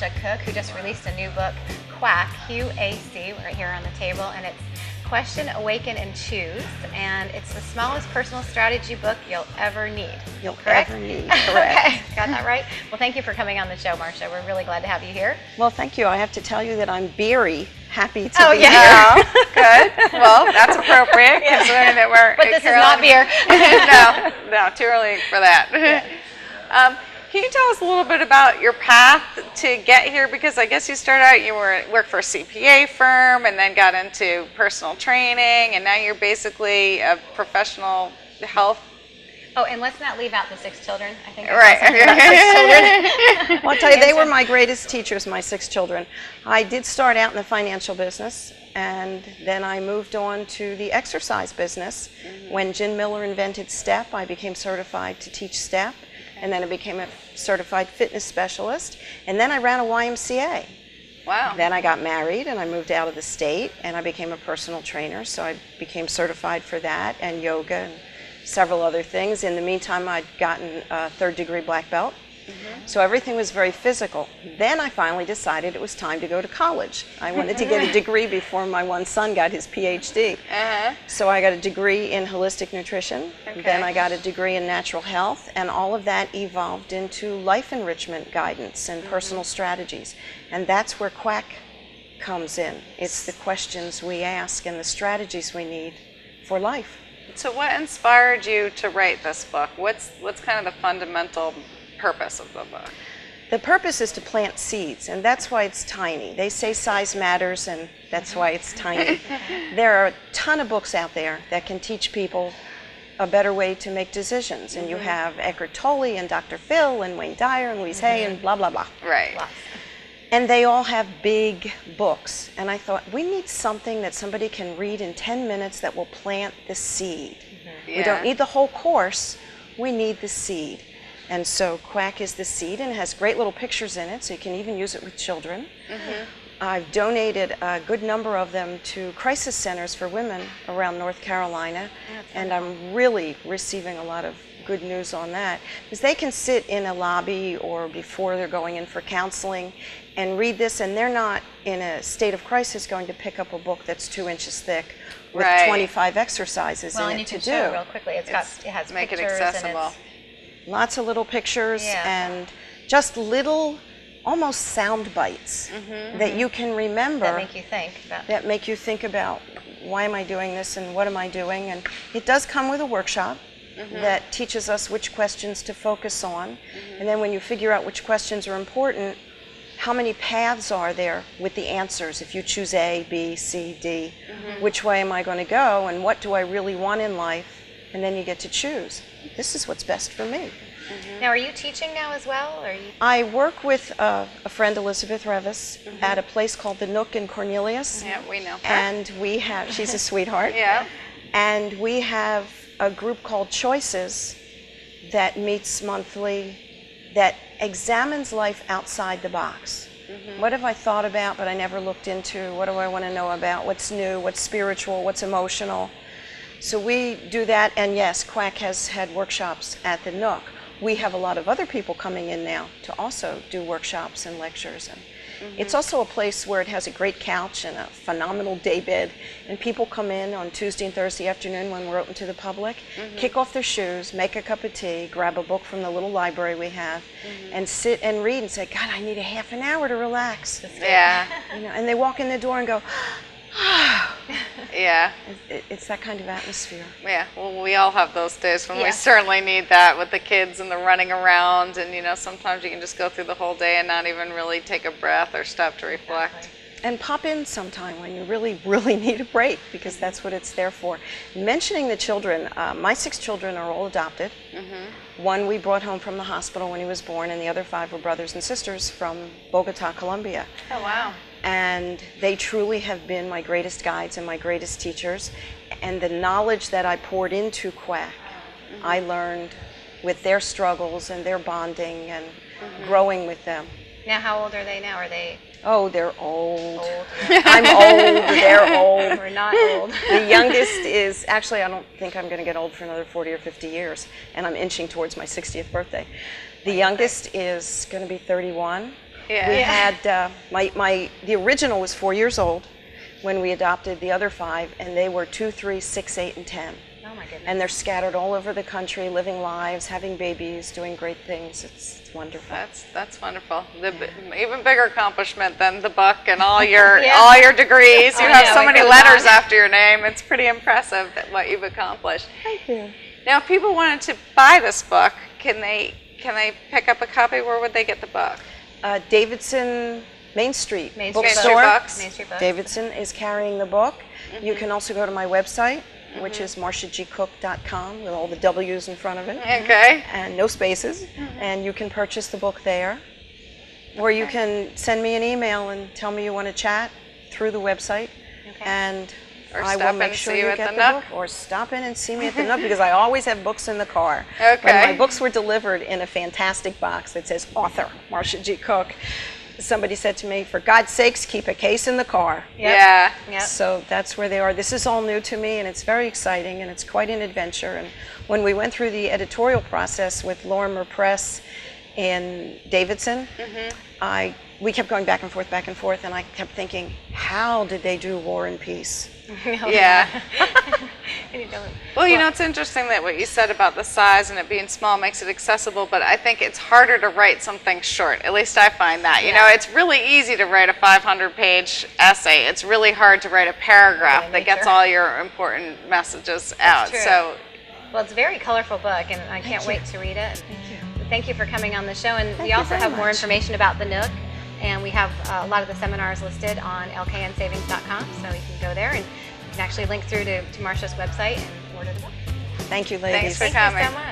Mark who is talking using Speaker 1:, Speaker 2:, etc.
Speaker 1: Marcia Cook, who just released a new book, Quack, QAC, right here on the table, and it's Question, Awaken, and Choose, and it's the smallest personal strategy book you'll ever need.
Speaker 2: You'll
Speaker 1: Correct?
Speaker 2: ever need, correct.
Speaker 1: Okay, got that right? Well, thank you for coming on the show, Marcia. We're really glad to have you here.
Speaker 2: Well, thank you. I have to tell you that I'm very happy to be
Speaker 1: yeah.
Speaker 2: here.
Speaker 3: Good. Well, that's appropriate considering that we're
Speaker 1: But this is not beer.
Speaker 3: no, too early for that. Can you tell us a little bit about your path to get here? Because I guess you started out, you worked for a CPA firm and then got into personal training, and now you're basically a professional health.
Speaker 1: Oh, and let's not leave out the 6 children. I think
Speaker 3: Right.
Speaker 2: Well, I'll tell you, they were my greatest teachers, my 6 children. I did start out in the financial business, and then I moved on to the exercise business. When Jen Miller invented STEP, I became certified to teach STEP, and then I became a certified fitness specialist, and then I ran a YMCA.
Speaker 3: Wow.
Speaker 2: Then I got married, and I moved out of the state, and I became a personal trainer, so I became certified for that, and yoga, and several other things. In the meantime, I'd gotten a 3rd degree black belt. So everything was very physical. Then I finally decided it was time to go to college. I wanted to get a degree before my one son got his PhD. So I got a degree in holistic nutrition. Then I got a degree in natural health, and all of that evolved into life enrichment guidance and personal strategies. And that's where Quack comes in. It's the questions we ask and the strategies we need for life.
Speaker 3: So what inspired you to write this book? What's kind of the fundamental purpose of the book?
Speaker 2: The purpose is to plant seeds, and that's why it's tiny. They say size matters, and that's why it's tiny. There are a ton of books out there that can teach people a better way to make decisions, and you have Eckhart Tolle and Dr. Phil and Wayne Dyer and Louise Hay and blah, blah, blah.
Speaker 3: Right.
Speaker 2: And they all have big books, and I thought, we need something that somebody can read in 10 minutes that will plant the seed. We don't need the whole course, we need the seed. And so Quack is the seed, and it has great little pictures in it, so you can even use it with children. I've donated a good number of them to crisis centers for women around North Carolina, and I'm really receiving a lot of good news on that, because they can sit in a lobby or before they're going in for counseling and read this, and they're not in a state of crisis going to pick up a book that's 2 inches thick with 25 exercises in it to do.
Speaker 1: Show real quickly. It has
Speaker 3: make it
Speaker 1: pictures
Speaker 3: accessible.
Speaker 1: and
Speaker 2: Lots of little pictures and just little, almost sound bites that you can remember.
Speaker 1: that make you think about.
Speaker 2: That make you think about, why am I doing this and what am I doing? And it does come with a workshop that teaches us which questions to focus on. And then when you figure out which questions are important, how many paths are there with the answers? If you choose A, B, C, D, which way am I going to go, and what do I really want in life? And then you get to choose. This is what's best for me.
Speaker 1: Now, are you teaching now as well? Or are you...
Speaker 2: I work with a friend, Elizabeth Revis, at a place called the Nook in Cornelius.
Speaker 3: Yeah, we know her.
Speaker 2: And we have, she's a sweetheart.
Speaker 3: Yeah.
Speaker 2: And we have a group called Choices that meets monthly that examines life outside the box. What have I thought about but I never looked into? What do I want to know about? What's new? What's spiritual? What's emotional? So we do that, and yes, Quack has had workshops at the Nook. We have a lot of other people coming in now to also do workshops and lectures. And it's also a place where it has a great couch and a phenomenal day bed, and people come in on Tuesday and Thursday afternoon when we're open to the public, kick off their shoes, make a cup of tea, grab a book from the little library we have, and sit and read and say, God, I need a half an hour to relax.
Speaker 3: Yeah.
Speaker 2: You know, and they walk in the door and go,
Speaker 3: Yeah.
Speaker 2: It's that kind of atmosphere.
Speaker 3: Yeah. Well, we all have those days when we
Speaker 1: Yeah.
Speaker 3: certainly need that with the kids and the running around, and sometimes you can just go through the whole day and not even really take a breath or stop to reflect.
Speaker 2: And pop in sometime when you really, really need a break, because that's what it's there for. Mentioning the children, my 6 children are all adopted. One we brought home from the hospital when he was born, and the other 5 were brothers and sisters from Bogota, Colombia.
Speaker 3: Oh, wow.
Speaker 2: And they truly have been my greatest guides and my greatest teachers. And the knowledge that I poured into Quack, I learned with their struggles and their bonding and growing with them.
Speaker 1: Now, how old are they now? Are they
Speaker 2: Oh, they're old.
Speaker 1: old?
Speaker 2: I'm old, they're old.
Speaker 1: We're not old.
Speaker 2: The youngest is, actually, I don't think I'm going to get old for another 40 or 50 years, and I'm inching towards my 60th birthday. The youngest is going to be 31.
Speaker 3: Yeah.
Speaker 2: We had the original was 4 years old when we adopted the other 5, and they were 2, 3, 6, 8, and 10.
Speaker 1: Oh my goodness.
Speaker 2: And they're scattered all over the country, living lives, having babies, doing great things. It's wonderful.
Speaker 3: That's wonderful. Even bigger accomplishment than the book and all your all your degrees. You have so many letters after your name. It's pretty impressive what you've accomplished.
Speaker 2: Thank you.
Speaker 3: Now, if people wanted to buy this book, can they pick up a copy? Where would they get the book?
Speaker 2: Davidson Main Street
Speaker 1: Main Street
Speaker 2: Bookstore.
Speaker 3: Books.
Speaker 1: Main Street Books.
Speaker 2: Davidson is carrying the book. You can also go to my website, which is marciagcook.com with all the W's in front of it.
Speaker 3: Okay.
Speaker 2: And no spaces. And you can purchase the book there. Or you can send me an email and tell me you want to chat through the website.
Speaker 1: Okay.
Speaker 2: And
Speaker 3: Or
Speaker 2: I
Speaker 3: stop
Speaker 2: will
Speaker 3: in
Speaker 2: make
Speaker 3: and
Speaker 2: sure
Speaker 3: see you
Speaker 2: you
Speaker 3: at
Speaker 2: get
Speaker 3: the
Speaker 2: the
Speaker 3: Nook.
Speaker 2: book. Or stop in and see me at the Nook, because I always have books in the car.
Speaker 3: Okay.
Speaker 2: When my books were delivered in a fantastic box that says author, Marcia G. Cook, somebody said to me, for God's sakes, keep a case in the car.
Speaker 3: Yeah.
Speaker 1: Yep.
Speaker 2: So that's where they are. This is all new to me, and it's very exciting, and it's quite an adventure. And when we went through the editorial process with Lorimer Press in Davidson, we kept going back and forth, and I kept thinking, how did they do War and Peace?
Speaker 3: Yeah.
Speaker 1: And you don't-
Speaker 3: Well, you know, it's interesting that what you said about the size and it being small makes it accessible, but I think it's harder to write something short. At least I find that. You know, it's really easy to write a 500-page essay. It's really hard to write a paragraph that gets all your important messages out.
Speaker 1: true.
Speaker 3: So,
Speaker 1: Well, it's a very colorful book, and I can't wait to read it.
Speaker 2: Thank you.
Speaker 1: Thank you for coming on the show. And we
Speaker 2: you
Speaker 1: also
Speaker 2: very
Speaker 1: have more
Speaker 2: much.
Speaker 1: information about the Nook, and we have a lot of the seminars listed on LKNSavings.com, so you can go there and you can actually link through to Marcia's website and order the book.
Speaker 2: Thank you, ladies.
Speaker 3: thanks for
Speaker 1: Thank you
Speaker 3: coming.
Speaker 1: so much.